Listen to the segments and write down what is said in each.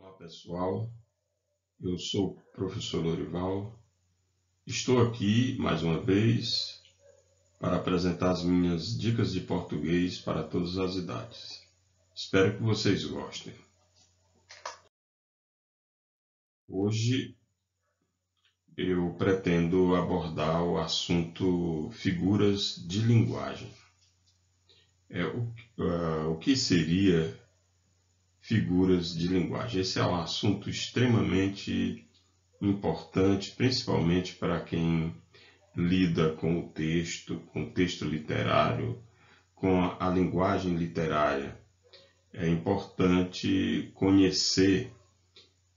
Olá pessoal, eu sou o professor Lorival. Estou aqui mais uma vez para apresentar as minhas dicas de português para todas as idades. Espero que vocês gostem. Hoje eu pretendo abordar o assunto figuras de linguagem. O que seria figuras de linguagem? Esse é um assunto extremamente importante, principalmente para quem lida com o texto literário, com a linguagem literária. É importante conhecer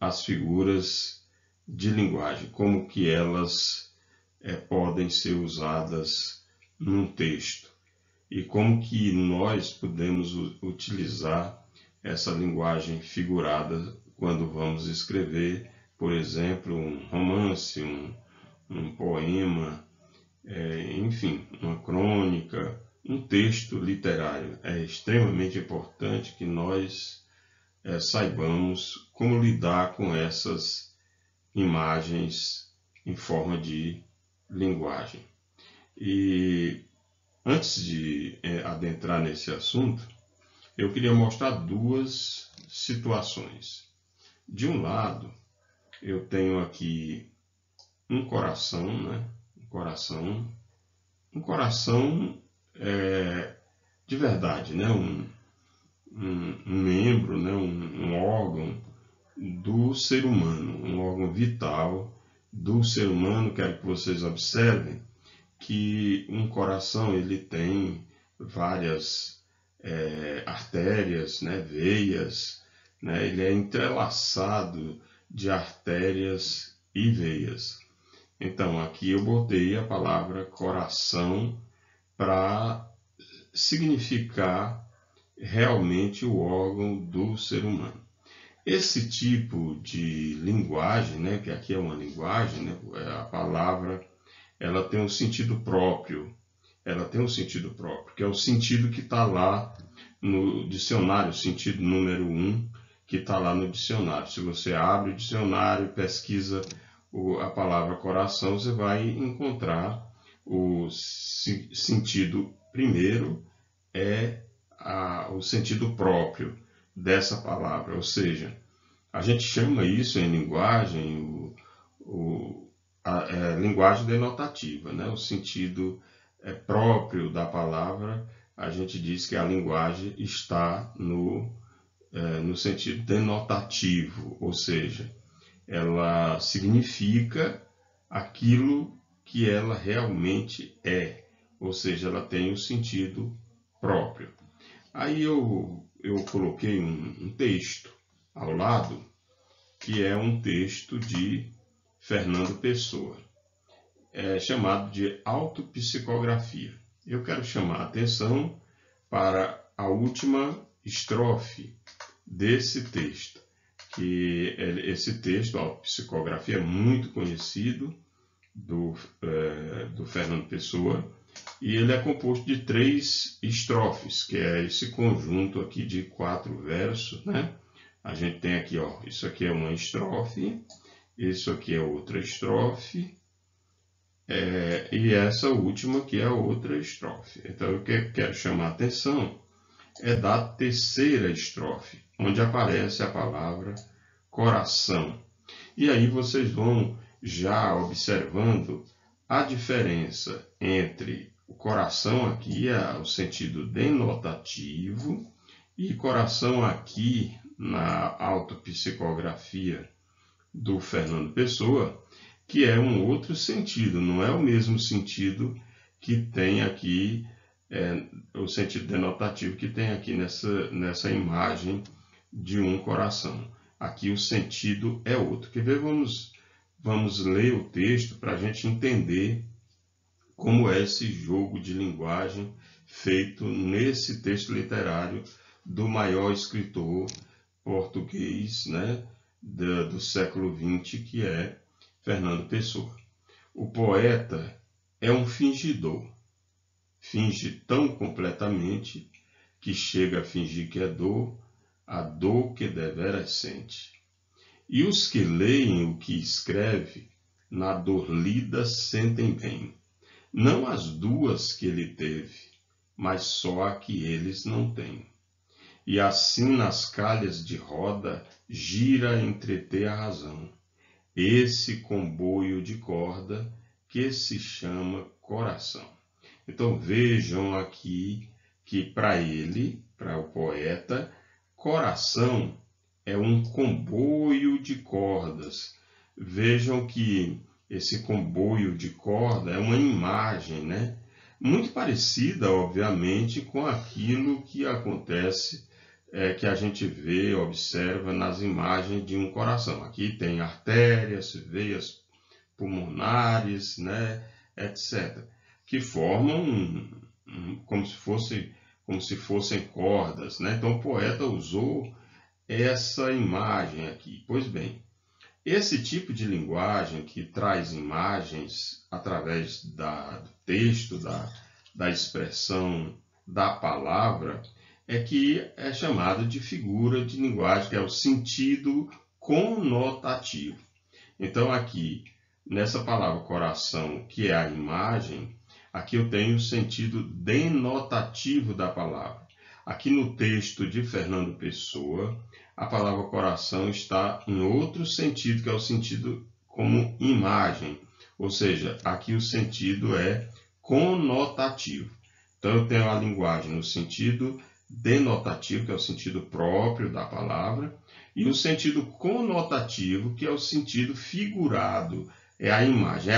as figuras de linguagem, como que elas podem ser usadas num texto e como que nós podemos utilizar essa linguagem figurada quando vamos escrever, por exemplo, um romance, um poema, enfim, uma crônica, um texto literário. É extremamente importante que nós saibamos como lidar com essas imagens em forma de linguagem. E antes de adentrar nesse assunto, eu queria mostrar duas situações. De um lado, eu tenho aqui um coração, né? Um coração de verdade, né? Um membro, né? Um órgão do ser humano, um órgão vital do ser humano. Quero que vocês observem que um coração ele tem várias artérias, né? Veias, né? Ele é entrelaçado de artérias e veias. Então, aqui eu botei a palavra coração para significar realmente o órgão do ser humano. Esse tipo de linguagem, né, que aqui é uma linguagem, né, a palavra ela tem um sentido próprio. Ela tem um sentido próprio, que é o sentido que está lá no dicionário, o sentido número 1, que está lá no dicionário. Se você abre o dicionário e pesquisa a palavra coração, você vai encontrar o sentido primeiro o sentido próprio dessa palavra, ou seja, a gente chama isso em linguagem linguagem denotativa, né? O sentido próprio da palavra, a gente diz que a linguagem está no sentido denotativo, ou seja, ela significa aquilo que ela realmente é, ou seja, ela tem um sentido próprio. Aí eu coloquei um texto ao lado, que é um texto de Fernando Pessoa, chamado de Autopsicografia. Eu quero chamar a atenção para a última estrofe desse texto, que esse texto, a Autopsicografia, é muito conhecido do Fernando Pessoa, e ele é composto de 3 estrofes, que é esse conjunto aqui de 4 versos, né? A gente tem aqui, ó, isso aqui é uma estrofe, isso aqui é outra estrofe, e essa última aqui é a outra estrofe. Então, o que eu quero chamar a atenção é da terceira estrofe, onde aparece a palavra coração. E aí vocês vão já observando a diferença entre o coração aqui, o sentido denotativo, e coração aqui na autopsicografia do Fernando Pessoa, que é um outro sentido, não é o mesmo sentido que tem aqui, o sentido denotativo que tem aqui nessa imagem de um coração. Aqui o sentido é outro. Quer ver? Vamos ler o texto para a gente entender como é esse jogo de linguagem feito nesse texto literário do maior escritor português, né, do século XX, que é Fernando Pessoa. O poeta é um fingidor. Finge tão completamente que chega a fingir que é dor, a dor que deveras sente. E os que leem o que escreve, na dor lida sentem bem. Não as duas que ele teve, mas só a que eles não têm. E assim nas calhas de roda, gira a entreter a razão. Esse comboio de corda que se chama coração. Então vejam aqui que para ele, para o poeta, coração é um comboio de cordas. Vejam que esse comboio de corda é uma imagem, né? Muito parecida, obviamente, com aquilo que acontece, que a gente vê, observa nas imagens de um coração. Aqui tem artérias, veias pulmonares, né, etc., que formam como se fossem cordas, né? Então o poeta usou essa imagem aqui. Pois bem, esse tipo de linguagem que traz imagens através do texto, da expressão, da palavra, é que é chamado de figura de linguagem, que é o sentido conotativo. Então aqui, nessa palavra coração, que é a imagem, aqui eu tenho o sentido denotativo da palavra. Aqui no texto de Fernando Pessoa, a palavra coração está em outro sentido, que é o sentido como imagem. Ou seja, aqui o sentido é conotativo. Então eu tenho a linguagem no sentido denotativo, que é o sentido próprio da palavra, e o sentido conotativo, que é o sentido figurado, é a imagem.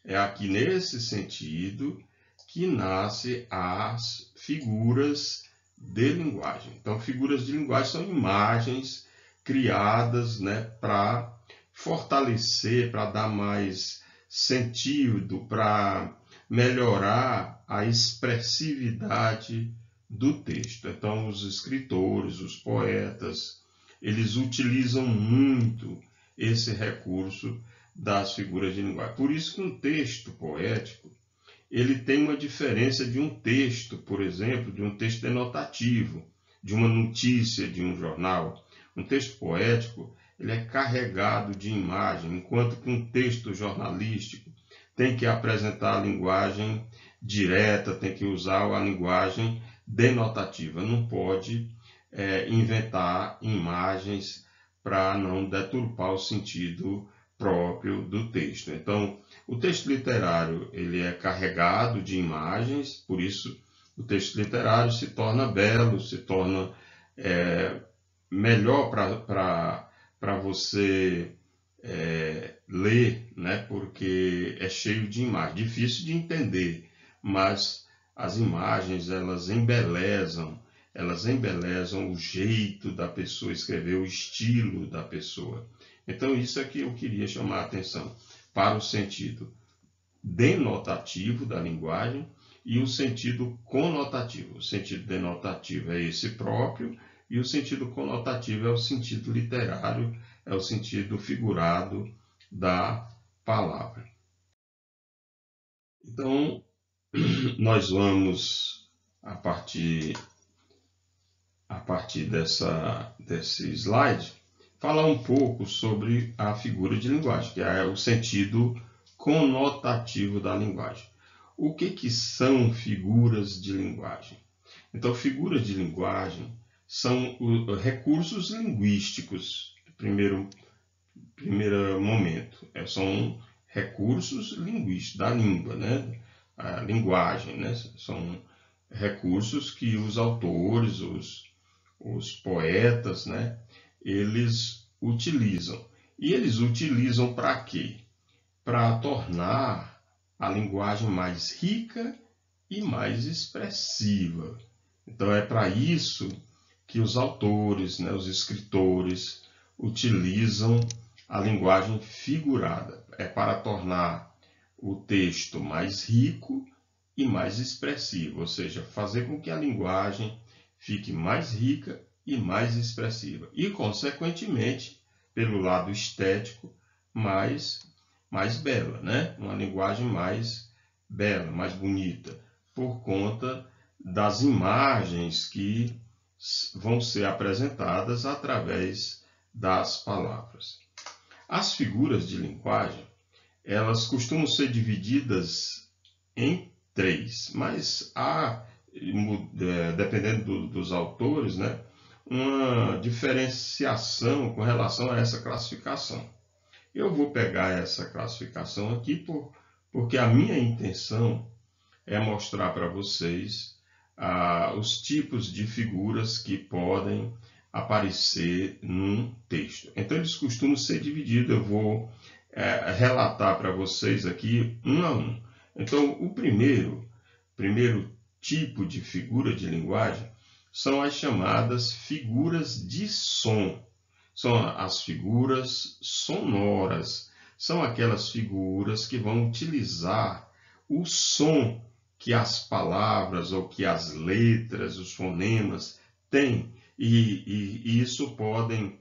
É aqui nesse sentido que nascem as figuras de linguagem. Então, figuras de linguagem são imagens criadas, né, para fortalecer, para dar mais sentido, para melhorar a expressividade do texto. Então, os escritores, os poetas, eles utilizam muito esse recurso das figuras de linguagem. Por isso que um texto poético, ele tem uma diferença de um texto, por exemplo, de um texto denotativo, de uma notícia de um jornal. Um texto poético, ele é carregado de imagem, enquanto que um texto jornalístico tem que apresentar a linguagem direta, tem que usar a linguagem denotativa, não pode inventar imagens para não deturpar o sentido próprio do texto. Então, o texto literário ele é carregado de imagens, por isso o texto literário se torna belo, se torna melhor para você ler, né? Porque é cheio de imagens, difícil de entender, mas as imagens elas embelezam o jeito da pessoa escrever, o estilo da pessoa. Então isso é que eu queria chamar a atenção para o sentido denotativo da linguagem e o sentido conotativo. O sentido denotativo é esse próprio e o sentido conotativo é o sentido literário, é o sentido figurado da palavra. Então, nós vamos, a partir desse slide, falar um pouco sobre a figura de linguagem, que é o sentido conotativo da linguagem. O que são figuras de linguagem? Então, figuras de linguagem são recursos linguísticos, primeiro momento. São recursos linguísticos da língua, né? A linguagem, né? São recursos que os autores, os poetas, né? Eles utilizam. E eles utilizam para quê? Para tornar a linguagem mais rica e mais expressiva. Então é para isso que os autores, né, os escritores, utilizam a linguagem figurada. É para tornar o texto mais rico e mais expressivo, ou seja, fazer com que a linguagem fique mais rica e mais expressiva. E, consequentemente, pelo lado estético, mais bela, né? Uma linguagem mais bela, mais bonita, por conta das imagens que vão ser apresentadas através das palavras. As figuras de linguagem, elas costumam ser divididas em três, mas há, dependendo dos autores, né, uma diferenciação com relação a essa classificação. Eu vou pegar essa classificação aqui porque a minha intenção é mostrar para vocês os tipos de figuras que podem aparecer num texto. Então, eles costumam ser divididos. Eu vou relatar para vocês aqui um a um. Então, o primeiro tipo de figura de linguagem são as chamadas figuras de som. São as figuras sonoras. São aquelas figuras que vão utilizar o som que as palavras ou que as letras, os fonemas têm. E isso podem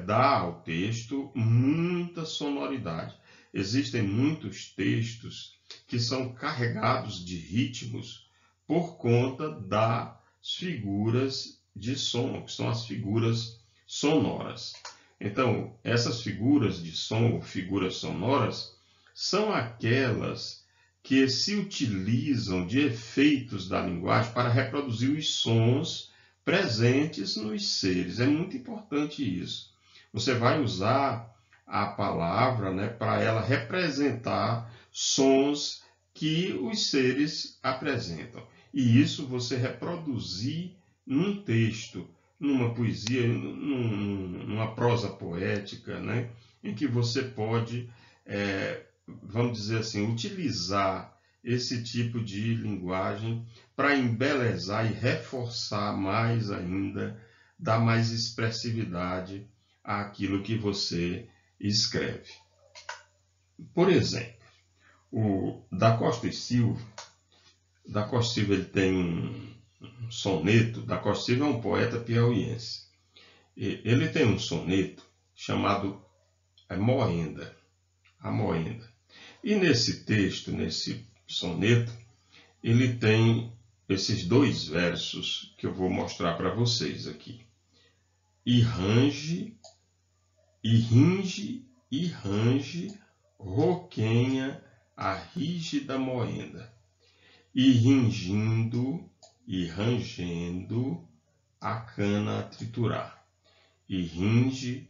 dar ao texto muita sonoridade. Existem muitos textos que são carregados de ritmos por conta das figuras de som, que são as figuras sonoras. Então, essas figuras de som ou figuras sonoras são aquelas que se utilizam de efeitos da linguagem para reproduzir os sons presentes nos seres. É muito importante isso. Você vai usar a palavra, né, para ela representar sons que os seres apresentam. E isso você reproduzir num texto, numa poesia, numa prosa poética, né, em que você pode, vamos dizer assim, utilizar esse tipo de linguagem para embelezar e reforçar mais ainda, dar mais expressividade àquilo que você escreve. Por exemplo, o Da Costa e Silva, ele tem um soneto. Da Costa e Silva é um poeta piauiense. Ele tem um soneto chamado Moenda, a Moenda. E nesse texto, nesse soneto, ele tem esses dois versos que eu vou mostrar para vocês aqui. E range, roquenha a rígida moenda, e ringindo e rangendo a cana a triturar. E range,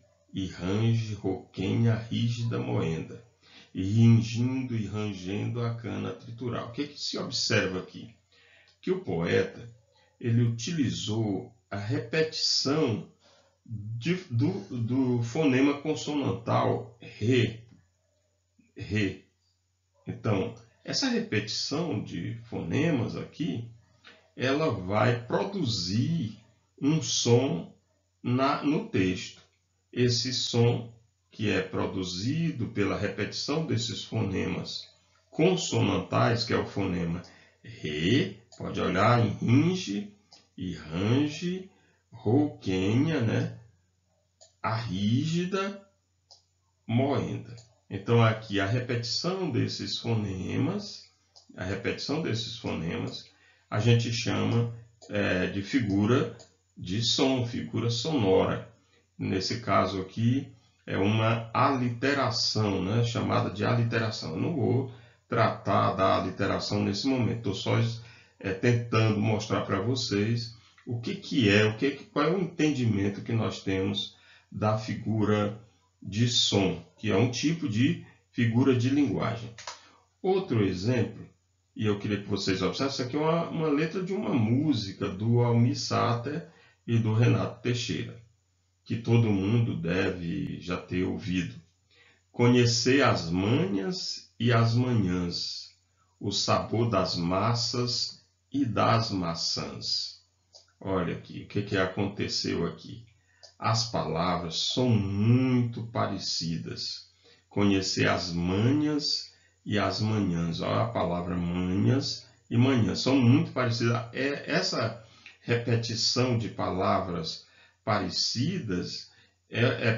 roquenha a rígida moenda, e ringindo e rangendo a cana a triturar. O que se observa aqui? Que o poeta ele utilizou a repetição do fonema consonantal re. Então, essa repetição de fonemas aqui, ela vai produzir um som no texto. Esse som que é produzido pela repetição desses fonemas consonantais, que é o fonema re, pode olhar em ringe e range, roquenha, né? A rígida moenda. Então aqui a repetição desses fonemas, a gente chama de figura de som, figura sonora. Nesse caso aqui é uma aliteração, né? Chamada de aliteração. Eu não vou tratar da aliteração nesse momento, estou só tentando mostrar para vocês o que é, qual é o entendimento que nós temos da figura de som, que é um tipo de figura de linguagem. Outro exemplo, e eu queria que vocês observem, isso aqui é uma letra de uma música do Almir Sater e do Renato Teixeira, que todo mundo deve já ter ouvido. Conhecer as manhas e as manhãs, o sabor das massas e das maçãs. Olha aqui, o que aconteceu aqui? As palavras são muito parecidas. Conhecer as manhas e as manhãs. Olha a palavra manhas e manhãs. São muito parecidas. Essa repetição de palavras parecidas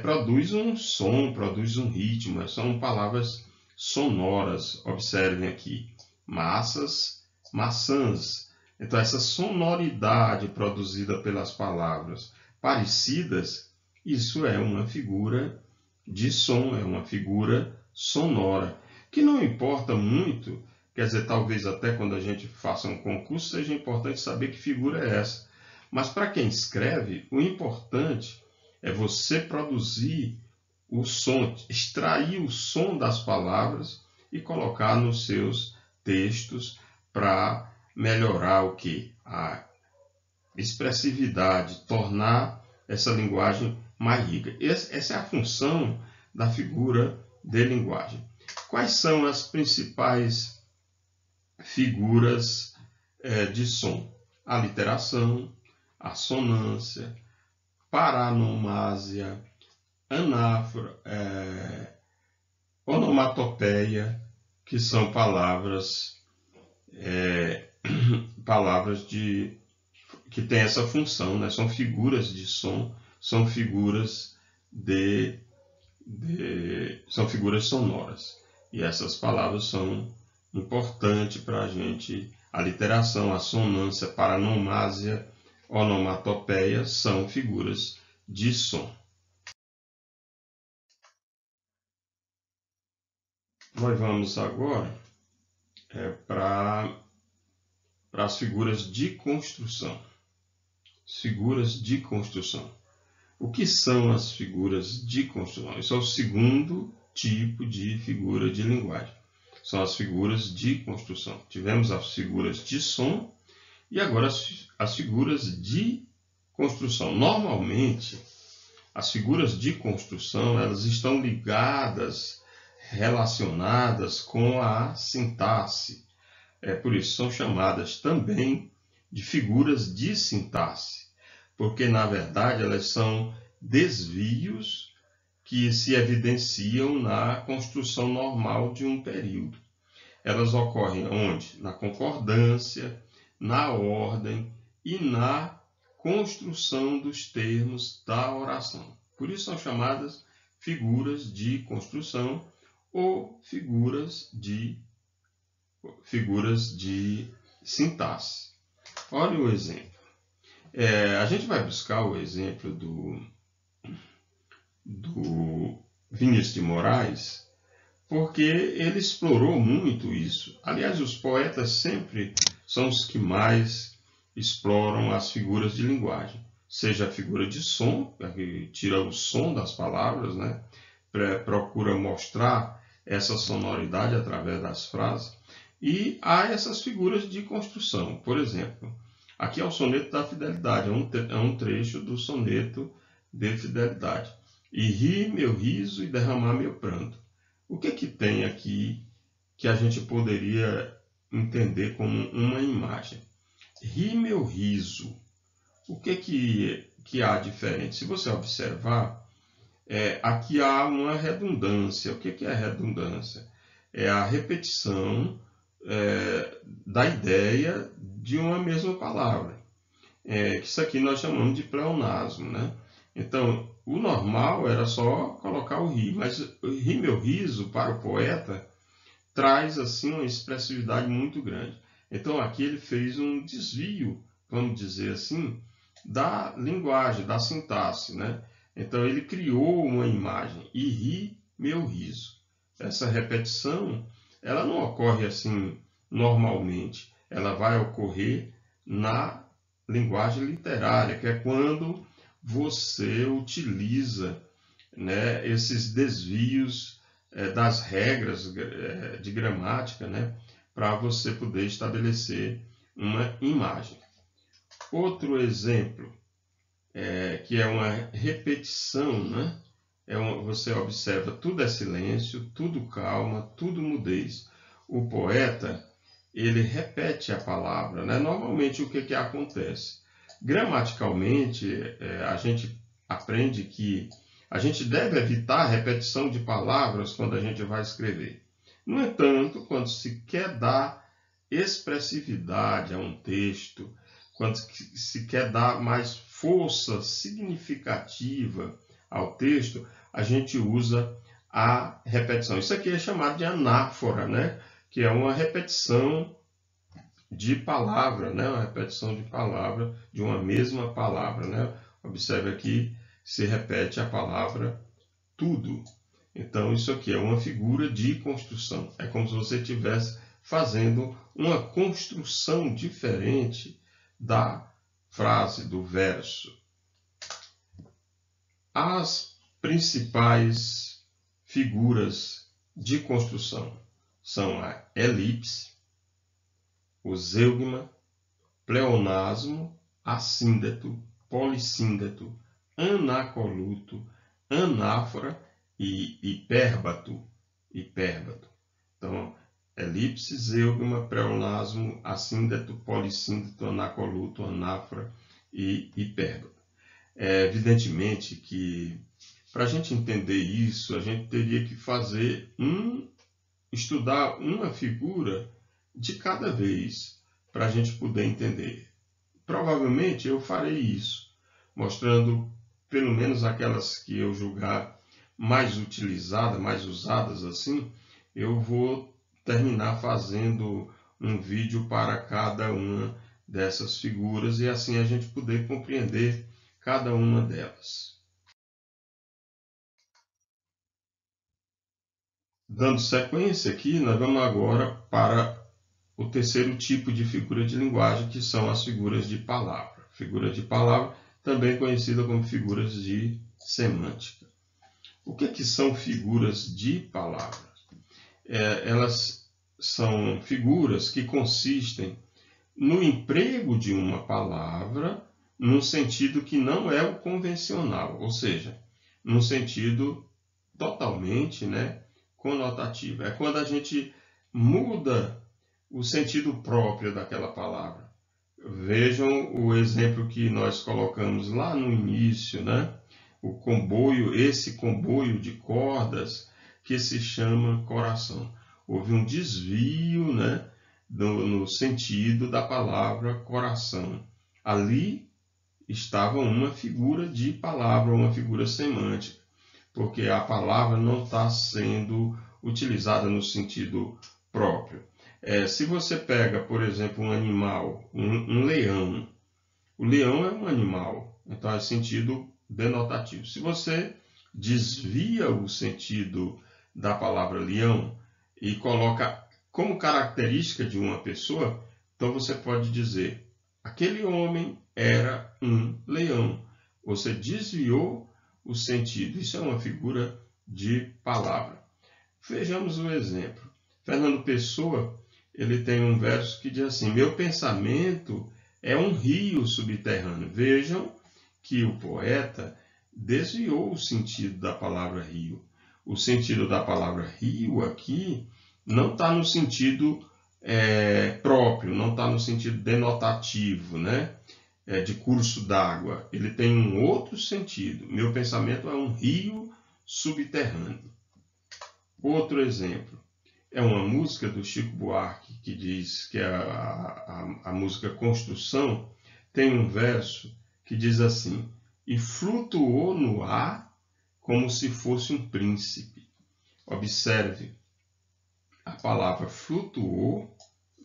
produz um som, produz um ritmo. São palavras sonoras. Observem aqui. Massas, maçãs. Então, essa sonoridade produzida pelas palavras parecidas Isso é uma figura de som, é uma figura sonora, que não importa muito, quer dizer, talvez até quando a gente faça um concurso seja importante saber que figura é essa. Mas para quem escreve, o importante é você produzir o som, extrair o som das palavras e colocar nos seus textos para melhorar o quê? A expressividade, tornar essa linguagem mais rica. Essa é a função da figura de linguagem. Quais são as principais figuras de som? A literação, a sonância, paranomásia, anáfora, onomatopeia, que são palavras que têm essa função, né? São figuras de som, são figuras são figuras sonoras. E essas palavras são importantes para a gente. A literação, a sonância, paranomásia, onomatopeia são figuras de som. Nós vamos agora para as figuras de construção. Figuras de construção. O que são as figuras de construção? Esse é o segundo tipo de figura de linguagem. São as figuras de construção. Tivemos as figuras de som e agora as figuras de construção. Normalmente, as figuras de construção elas estão ligadas, relacionadas com a sintaxe. Por isso são chamadas também de figuras de sintaxe, porque na verdade elas são desvios que se evidenciam na construção normal de um período. Elas ocorrem onde? Na concordância, na ordem e na construção dos termos da oração. Por isso são chamadas figuras de construção ou figuras de sintaxe. Olha o exemplo. A gente vai buscar o exemplo do Vinícius de Moraes, porque ele explorou muito isso. Aliás, os poetas sempre são os que mais exploram as figuras de linguagem. Seja a figura de som, que tira o som das palavras, né? Procura mostrar essa sonoridade através das frases. E há essas figuras de construção. Por exemplo, aqui é o soneto da fidelidade, é um trecho do soneto de fidelidade. E ri meu riso e derramar meu pranto. O que tem aqui que a gente poderia entender como uma imagem? Ri meu riso. O que há diferente? Se você observar, aqui há uma redundância. O que é redundância? É a repetição da ideia de uma mesma palavra. Isso aqui nós chamamos de pleonasmo, né? Então, o normal era só colocar o ri, mas ri meu riso para o poeta traz assim uma expressividade muito grande. Então, aqui ele fez um desvio, vamos dizer assim, da linguagem, da sintaxe, né? Então, ele criou uma imagem, e ri meu riso. Essa repetição, ela não ocorre assim normalmente, ela vai ocorrer na linguagem literária, que é quando você utiliza, né, esses desvios das regras de gramática, né, para você poder estabelecer uma imagem. Outro exemplo, que é uma repetição, né? Você observa, tudo é silêncio, tudo calma, tudo mudez. O poeta, ele repete a palavra, né? Normalmente, o que acontece? Gramaticalmente, a gente aprende que a gente deve evitar a repetição de palavras quando a gente vai escrever. No entanto, quando se quer dar expressividade a um texto, quando se quer dar mais força significativa ao texto, a gente usa a repetição. Isso aqui é chamado de anáfora, né? Que é uma repetição de palavra, né? Uma repetição de palavra, de uma mesma palavra, né? Observe aqui se repete a palavra tudo. Então, isso aqui é uma figura de construção. É como se você estivesse fazendo uma construção diferente da frase, do verso. As principais figuras de construção são a elipse, o zeugma, pleonasmo, assíndeto, polissíndeto, anacoluto, anáfora e hipérbato. Então, elipse, zeugma, pleonasmo, assíndeto, polissíndeto, anacoluto, anáfora e hipérbato. Evidentemente que para a gente entender isso, a gente teria que estudar uma figura de cada vez para a gente poder entender. Provavelmente eu farei isso, mostrando pelo menos aquelas que eu julgar mais utilizadas, mais usadas assim, eu vou terminar fazendo um vídeo para cada uma dessas figuras e assim a gente poder compreender cada uma delas. Dando sequência aqui, nós vamos agora para o terceiro tipo de figura de linguagem, que são as figuras de palavra. Figura de palavra, também conhecida como figuras de semântica. O que são figuras de palavra? Elas são figuras que consistem no emprego de uma palavra num sentido que não é o convencional, ou seja, num sentido totalmente, conotativo. É quando a gente muda o sentido próprio daquela palavra. Vejam o exemplo que nós colocamos lá no início, o comboio, esse comboio de cordas que se chama coração. Houve um desvio, no sentido da palavra coração. Ali estava uma figura de palavra, uma figura semântica, porque a palavra não está sendo utilizada no sentido próprio. Se você pega, por exemplo, um animal, um leão, o leão é um animal, então é sentido denotativo. Se você desvia o sentido da palavra leão e coloca como característica de uma pessoa, então você pode dizer, aquele homem era um leão. Você desviou o sentido. Isso é uma figura de palavra. Vejamos um exemplo. Fernando Pessoa, ele tem um verso que diz assim, meu pensamento é um rio subterrâneo. Vejam que o poeta desviou o sentido da palavra rio. O sentido da palavra rio aqui não está no sentido próprio, não está no sentido denotativo, de curso d'água. Ele tem um outro sentido. Meu pensamento é um rio subterrâneo. Outro exemplo é uma música do Chico Buarque, que diz que a música Construção tem um verso que diz assim, e flutuou no ar como se fosse um príncipe. Observe a palavra flutuou,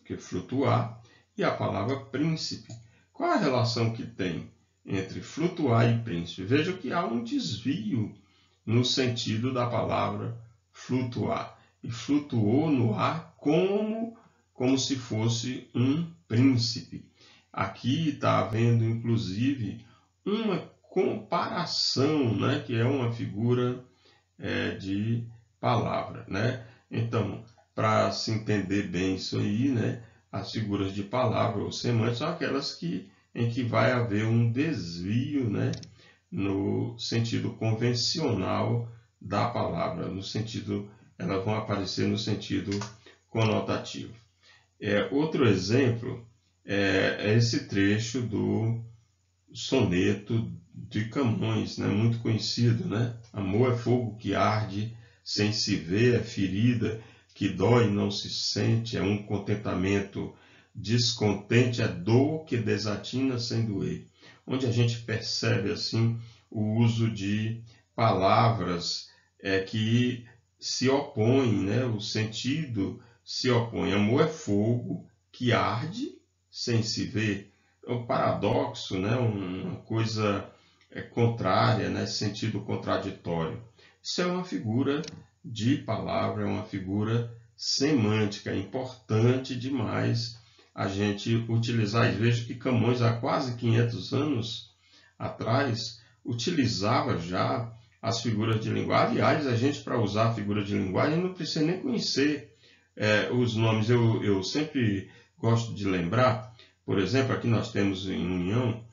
que é flutuar, e a palavra príncipe. Qual a relação que tem entre flutuar e príncipe? Veja que há um desvio no sentido da palavra flutuar. E flutuou no ar como se fosse um príncipe. Aqui está havendo, inclusive, uma comparação, que é uma figura de palavra. Então, para se entender bem isso aí, as figuras de palavra ou semântica são aquelas em que vai haver um desvio, no sentido convencional da palavra, elas vão aparecer no sentido conotativo. Outro exemplo é esse trecho do soneto de Camões, muito conhecido, Amor é fogo que arde, sem se ver, é ferida que dói e não se sente, é um contentamento descontente, é dor que desatina sem doer. Onde a gente percebe assim o uso de palavras que se opõem, o sentido se opõe. Amor é fogo que arde sem se ver. É um paradoxo, uma coisa contrária, né? Sentido contraditório. Isso é uma figura de palavra, é uma figura semântica, importante demais a gente utilizar. E vejo que Camões, há quase 500 anos atrás, utilizava já as figuras de linguagem. Aliás, a gente, para usar a figura de linguagem, não precisa nem conhecer os nomes. Eu sempre gosto de lembrar, por exemplo, aqui nós temos em União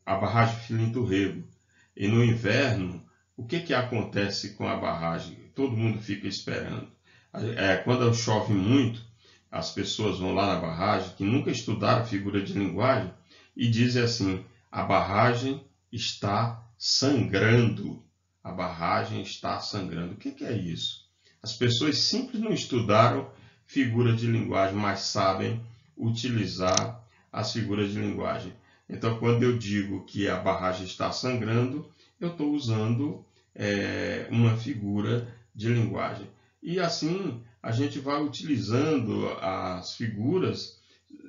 a barragem Filinto Rego. E no inverno, o que acontece com a barragem? Todo mundo fica esperando. Quando chove muito, as pessoas vão lá na barragem, que nunca estudaram figura de linguagem, e dizem assim: a barragem está sangrando. A barragem está sangrando. O que é isso? As pessoas simplesmente não estudaram figura de linguagem, mas sabem utilizar as figuras de linguagem. Então, quando eu digo que a barragem está sangrando, eu estou usando uma figura de linguagem. E assim a gente vai utilizando as figuras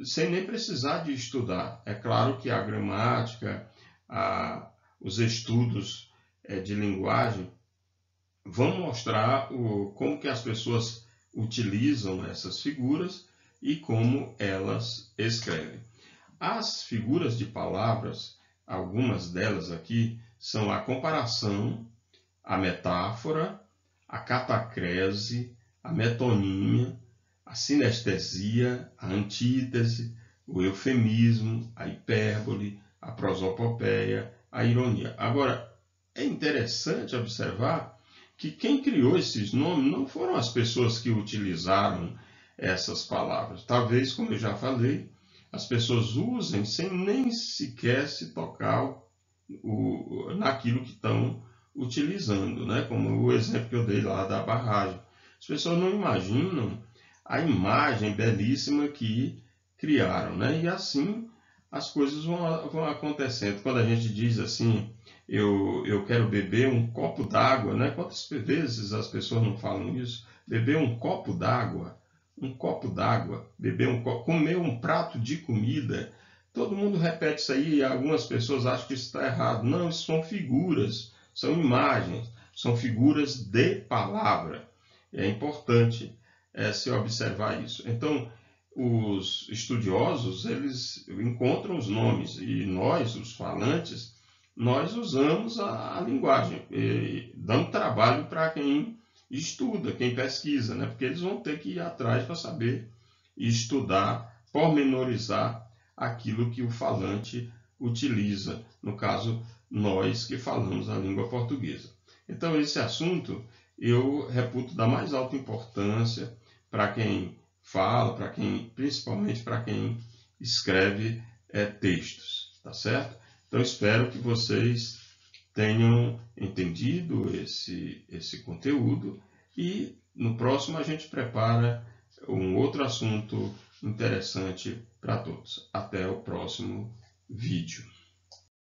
sem nem precisar de estudar. É claro que a gramática, os estudos de linguagem vão mostrar como que as pessoas utilizam essas figuras e como elas escrevem. As figuras de palavras, algumas delas aqui, são a comparação, a metáfora, a catacrese, a metonímia, a sinestesia, a antítese, o eufemismo, a hipérbole, a prosopopeia, a ironia. Agora, é interessante observar que quem criou esses nomes não foram as pessoas que utilizaram essas palavras. Talvez, como eu já falei, as pessoas usem sem nem sequer se tocar naquilo que estão utilizando, né? Como o exemplo que eu dei lá da barragem. As pessoas não imaginam a imagem belíssima que criaram, né? E assim as coisas vão acontecendo. Quando a gente diz assim, eu quero beber um copo d'água, né? Quantas vezes as pessoas não falam isso? Beber um copo d'água, beber um copo, comer um prato de comida. Todo mundo repete isso aí e algumas pessoas acham que isso está errado. Não, isso são figuras, são imagens, são figuras de palavra. É importante se observar isso. Então, os estudiosos, eles encontram os nomes e nós, os falantes, nós usamos a linguagem, dando trabalho para quem estuda, quem pesquisa, né? Porque eles vão ter que ir atrás para saber estudar, pormenorizar aquilo que o falante utiliza, no caso, nós que falamos a língua portuguesa. Então, esse assunto eu reputo da mais alta importância para quem fala, principalmente para quem escreve textos, tá certo? Então, espero que vocês tenham entendido esse conteúdo e no próximo a gente prepara um outro assunto interessante para todos. Até o próximo vídeo.